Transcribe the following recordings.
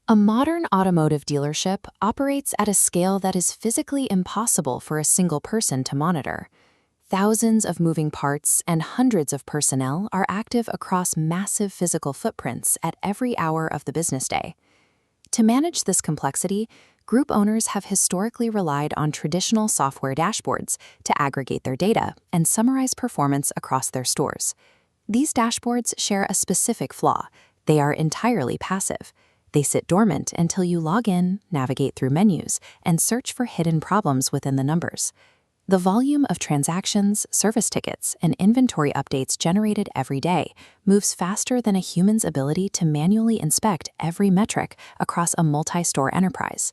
A modern automotive dealership operates at a scale that is physically impossible for a single person to monitor. Thousands of moving parts and hundreds of personnel are active across massive physical footprints at every hour of the business day. To manage this complexity, group owners have historically relied on traditional software dashboards to aggregate their data and summarize performance across their stores. These dashboards share a specific flaw: they are entirely passive. They sit dormant until you log in, navigate through menus, and search for hidden problems within the numbers. The volume of transactions, service tickets, and inventory updates generated every day moves faster than a human's ability to manually inspect every metric across a multi-store enterprise.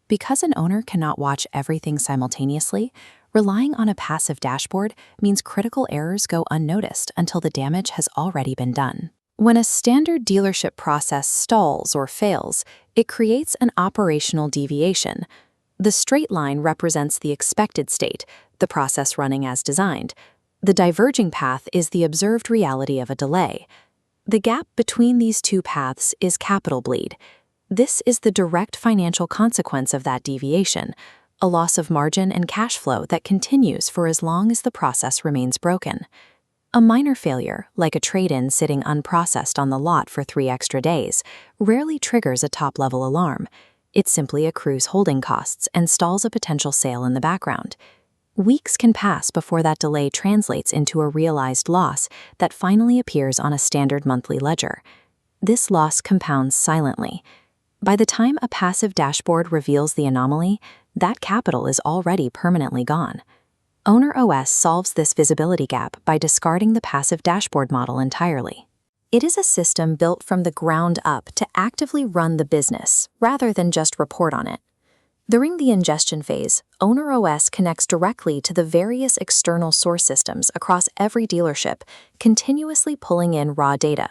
Because an owner cannot watch everything simultaneously, relying on a passive dashboard means critical errors go unnoticed until the damage has already been done. When a standard dealership process stalls or fails, it creates an operational deviation. The straight line represents the expected state, the process running as designed. The diverging path is the observed reality of a delay. The gap between these two paths is capital bleed. This is the direct financial consequence of that deviation, a loss of margin and cash flow that continues for as long as the process remains broken. A minor failure, like a trade-in sitting unprocessed on the lot for 3 extra days, rarely triggers a top-level alarm. It simply accrues holding costs and stalls a potential sale in the background. Weeks can pass before that delay translates into a realized loss that finally appears on a standard monthly ledger. This loss compounds silently. By the time a passive dashboard reveals the anomaly, that capital is already permanently gone. Owner OS solves this visibility gap by discarding the passive dashboard model entirely. It is a system built from the ground up to actively run the business, rather than just report on it. During the ingestion phase, Owner OS connects directly to the various external source systems across every dealership, continuously pulling in raw data.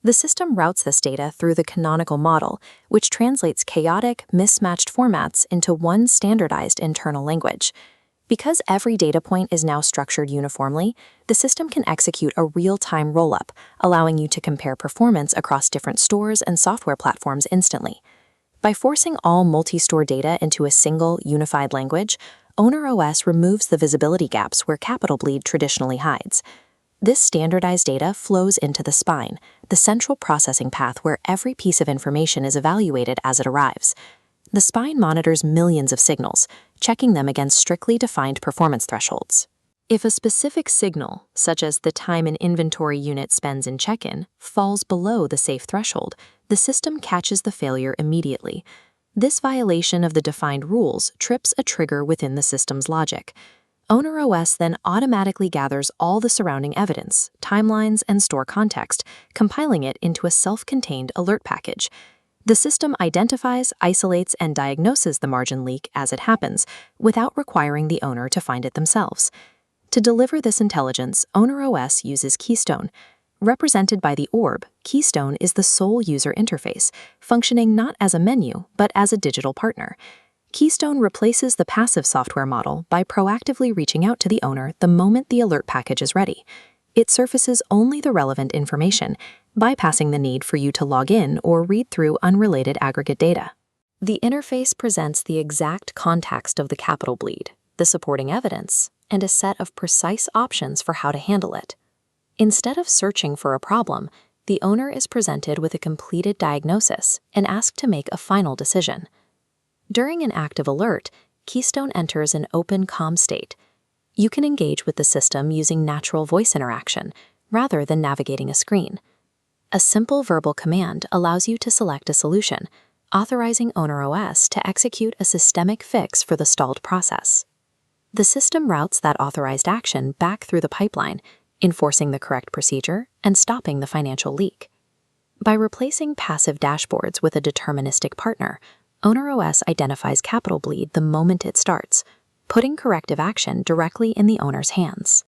The system routes this data through the canonical model, which translates chaotic, mismatched formats into one standardized internal language. Because every data point is now structured uniformly, the system can execute a real-time roll-up, allowing you to compare performance across different stores and software platforms instantly. By forcing all multi-store data into a single, unified language, Owner OS removes the visibility gaps where capital bleed traditionally hides. This standardized data flows into the spine, the central processing path where every piece of information is evaluated as it arrives. The spine monitors millions of signals, checking them against strictly defined performance thresholds. If a specific signal, such as the time an inventory unit spends in check-in, falls below the safe threshold, the system catches the failure immediately. This violation of the defined rules trips a trigger within the system's logic. Owner OS then automatically gathers all the surrounding evidence, timelines, and store context, compiling it into a self-contained alert package. The system identifies, isolates, and diagnoses the margin leak as it happens, without requiring the owner to find it themselves. To deliver this intelligence, Owner OS uses Keystone. Represented by the orb, Keystone is the sole user interface, functioning not as a menu, but as a digital partner. Keystone replaces the passive software model by proactively reaching out to the owner the moment the alert package is ready. It surfaces only the relevant information, bypassing the need for you to log in or read through unrelated aggregate data. The interface presents the exact context of the capital bleed, the supporting evidence, and a set of precise options for how to handle it. Instead of searching for a problem, the owner is presented with a completed diagnosis and asked to make a final decision. During an active alert, Keystone enters an open calm state. You can engage with the system using natural voice interaction, rather than navigating a screen. A simple verbal command allows you to select a solution, authorizing Owner OS to execute a systemic fix for the stalled process. The system routes that authorized action back through the pipeline, enforcing the correct procedure and stopping the financial leak. By replacing passive dashboards with a deterministic partner, Owner OS identifies capital bleed the moment it starts, putting corrective action directly in the owner's hands.